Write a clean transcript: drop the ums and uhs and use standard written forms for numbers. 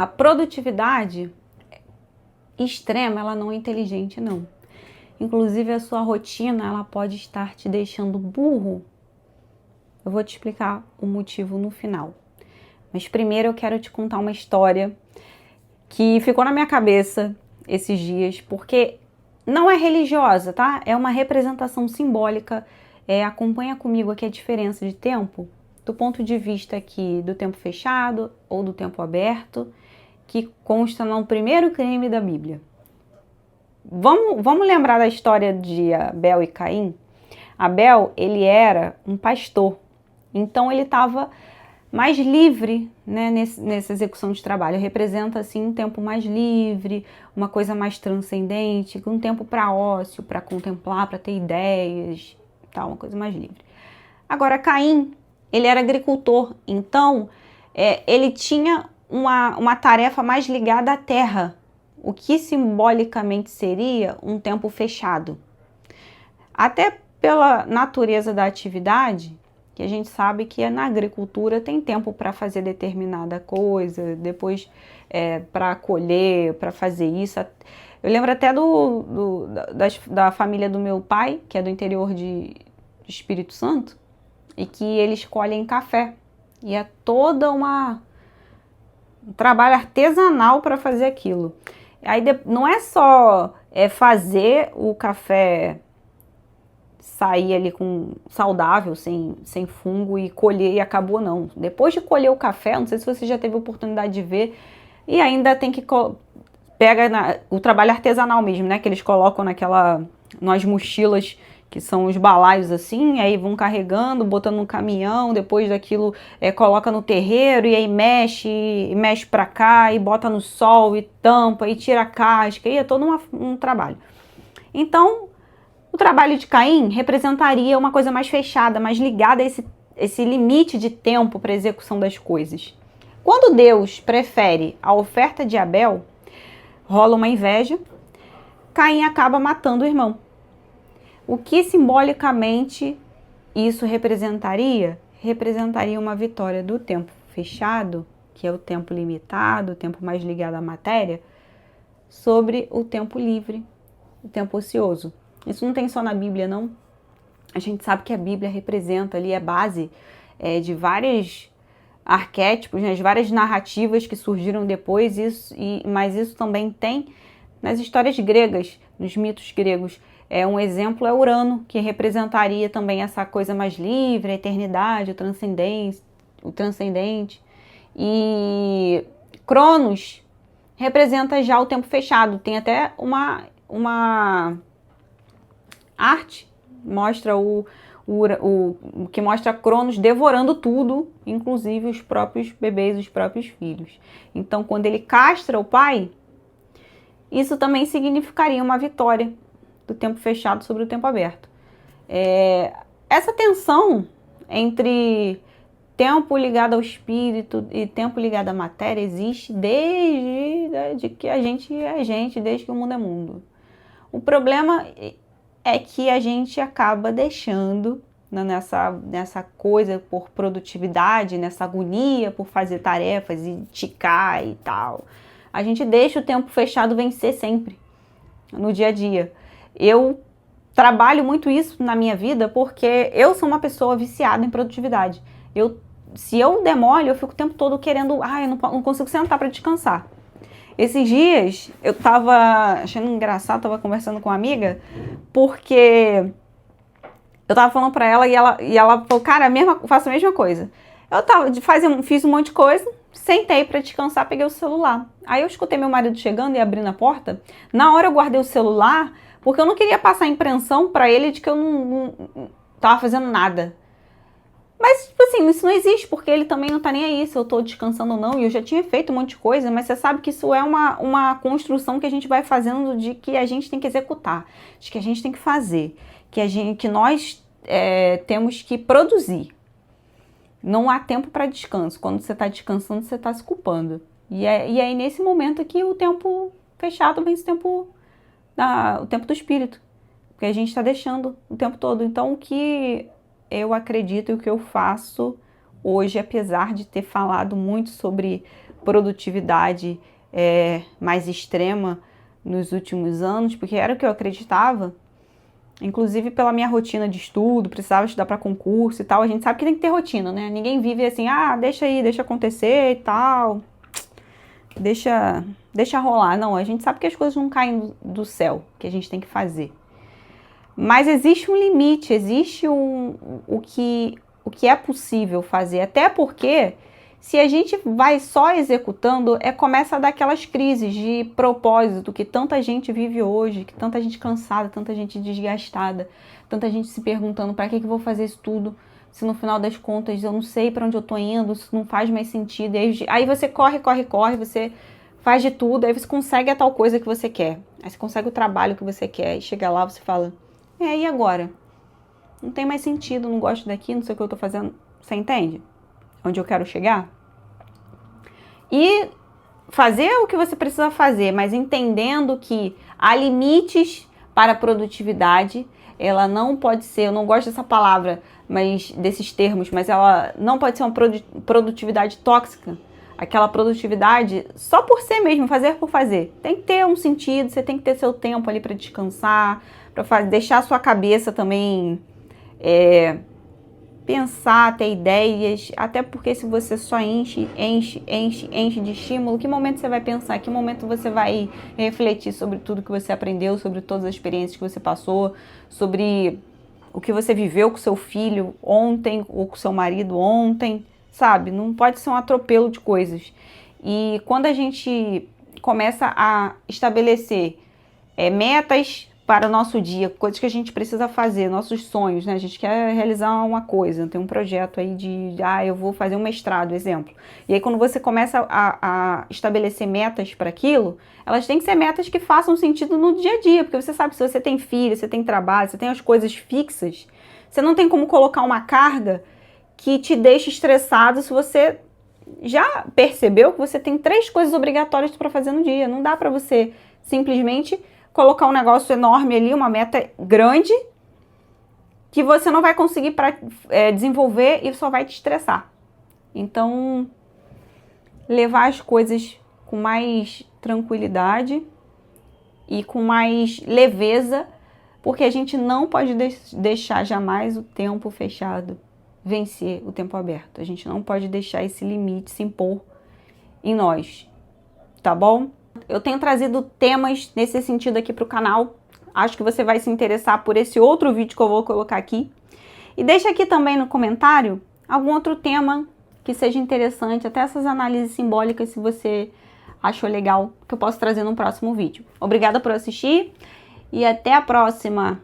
A produtividade extrema, ela não é inteligente, não. Inclusive, a sua rotina, ela pode estar te deixando burro. Eu vou te explicar o motivo no final. Mas primeiro eu quero te contar uma história que ficou na minha cabeça esses dias, porque não é religiosa, tá? É uma representação simbólica. Acompanha comigo aqui a diferença de tempo, do ponto de vista aqui do tempo fechado ou do tempo aberto, que consta no primeiro crime da Bíblia. Vamos lembrar da história de Abel e Caim? Abel, ele era um pastor, então ele estava mais livre, né, nessa execução de trabalho. Representa assim um tempo mais livre, uma coisa mais transcendente, um tempo para ócio, para contemplar, para ter ideias, tal, uma coisa mais livre. Agora, Caim, ele era agricultor, então ele tinha uma tarefa mais ligada à terra, o que simbolicamente seria um tempo fechado. Até pela natureza da atividade, que a gente sabe que na agricultura tem tempo para fazer determinada coisa, depois para colher, para fazer isso. Eu lembro até da família do meu pai, que é do interior de Espírito Santo, e que eles colhem café. E é toda um trabalho artesanal para fazer aquilo. Aí não é só fazer o café sair ali com saudável, sem fungo e colher e acabou, não. Depois de colher o café, não sei se você já teve a oportunidade de ver, e ainda tem que o trabalho artesanal mesmo, né? Que eles colocam nas mochilas, que são os balaios assim, aí vão carregando, botando no caminhão, depois daquilo coloca no terreiro, e aí mexe pra cá, e bota no sol, e tampa, e tira a casca, e é todo um trabalho. Então, o trabalho de Caim representaria uma coisa mais fechada, mais ligada a esse limite de tempo para a execução das coisas. Quando Deus prefere a oferta de Abel, rola uma inveja, Caim acaba matando o irmão. O que simbolicamente isso representaria? Representaria uma vitória do tempo fechado, que é o tempo limitado, o tempo mais ligado à matéria, sobre o tempo livre, o tempo ocioso. Isso não tem só na Bíblia, não. A gente sabe que a Bíblia representa ali, é base de vários arquétipos, né, de várias narrativas que surgiram depois, mas isso também tem nas histórias gregas, nos mitos gregos. Um exemplo é Urano, que representaria também essa coisa mais livre, a eternidade, o transcendente. E Cronos representa já o tempo fechado. Tem até uma arte, mostra que mostra Cronos devorando tudo, inclusive os próprios bebês, os próprios filhos. Então, quando ele castra o pai, isso também significaria uma vitória do tempo fechado sobre o tempo aberto. Essa tensão entre tempo ligado ao espírito e tempo ligado à matéria existe desde que a gente é gente, desde que o mundo é mundo. O problema é que a gente acaba deixando nessa coisa por produtividade, nessa agonia por fazer tarefas e ticar e tal. A gente deixa o tempo fechado vencer sempre, no dia a dia. Eu trabalho muito isso na minha vida porque eu sou uma pessoa viciada em produtividade. Se eu demoro, eu fico o tempo todo querendo, eu não consigo sentar para descansar. Esses dias eu tava achando engraçado, tava conversando com uma amiga, porque eu tava falando pra ela e ela falou, cara, faço a mesma coisa. Fiz um monte de coisa, sentei pra descansar, peguei o celular. Aí eu escutei meu marido chegando e abrindo a porta. Na hora eu guardei o celular, porque eu não queria passar a impressão pra ele de que eu não tava fazendo nada. Mas, tipo assim, isso não existe, porque ele também não tá nem aí se eu tô descansando ou não, e eu já tinha feito um monte de coisa, mas você sabe que isso é uma construção que a gente vai fazendo de que a gente tem que executar, de que a gente tem que fazer, que nós temos que produzir. Não há tempo para descanso. Quando você tá descansando, você tá se culpando. E aí, nesse momento aqui, o tempo fechado vem o tempo do espírito, porque a gente tá deixando o tempo todo. Então, o que eu acredito e o que eu faço hoje, apesar de ter falado muito sobre produtividade mais extrema nos últimos anos, porque era o que eu acreditava, inclusive pela minha rotina de estudo, precisava estudar para concurso e tal. A gente sabe que tem que ter rotina, né? Ninguém vive assim, deixa aí, deixa acontecer e tal, deixa rolar. Não, a gente sabe que as coisas não caem do céu, que a gente tem que fazer. Mas existe um limite, existe o que é possível fazer, até porque se a gente vai só executando, começa a dar aquelas crises de propósito que tanta gente vive hoje, que tanta gente cansada, tanta gente desgastada, tanta gente se perguntando para que eu vou fazer isso tudo, se no final das contas eu não sei para onde eu tô indo, isso não faz mais sentido. Aí você corre, você faz de tudo, aí você consegue a tal coisa que você quer, aí você consegue o trabalho que você quer, e chega lá você fala, e agora? Não tem mais sentido, não gosto daqui, não sei o que eu tô fazendo. Você entende? Onde eu quero chegar? E fazer o que você precisa fazer, mas entendendo que há limites para a produtividade. Ela não pode ser, eu não gosto dessa palavra, mas desses termos, mas ela não pode ser uma produtividade tóxica. Aquela produtividade só por ser mesmo, fazer por fazer. Tem que ter um sentido, você tem que ter seu tempo ali para descansar, para deixar a sua cabeça também pensar, ter ideias, até porque se você só enche de estímulo, que momento você vai pensar, que momento você vai refletir sobre tudo que você aprendeu, sobre todas as experiências que você passou, sobre o que você viveu com seu filho ontem, ou com seu marido ontem, sabe? Não pode ser um atropelo de coisas. E quando a gente começa a estabelecer metas para o nosso dia, coisas que a gente precisa fazer, nossos sonhos, né? A gente quer realizar uma coisa, tem um projeto aí eu vou fazer um mestrado, exemplo. E aí quando você começa a estabelecer metas para aquilo, elas têm que ser metas que façam sentido no dia a dia, porque você sabe, se você tem filho, você tem trabalho, você tem as coisas fixas, você não tem como colocar uma carga que te deixe estressado se você já percebeu que você tem 3 coisas obrigatórias para fazer no dia. Não dá para você simplesmente colocar um negócio enorme ali, uma meta grande, que você não vai conseguir desenvolver e só vai te estressar. Então, levar as coisas com mais tranquilidade e com mais leveza, porque a gente não pode deixar jamais o tempo fechado vencer o tempo aberto. A gente não pode deixar esse limite se impor em nós, tá bom? Eu tenho trazido temas nesse sentido aqui para o canal. Acho que você vai se interessar por esse outro vídeo que eu vou colocar aqui. E deixa aqui também no comentário algum outro tema que seja interessante, até essas análises simbólicas, se você achou legal, que eu posso trazer no próximo vídeo. Obrigada por assistir e até a próxima!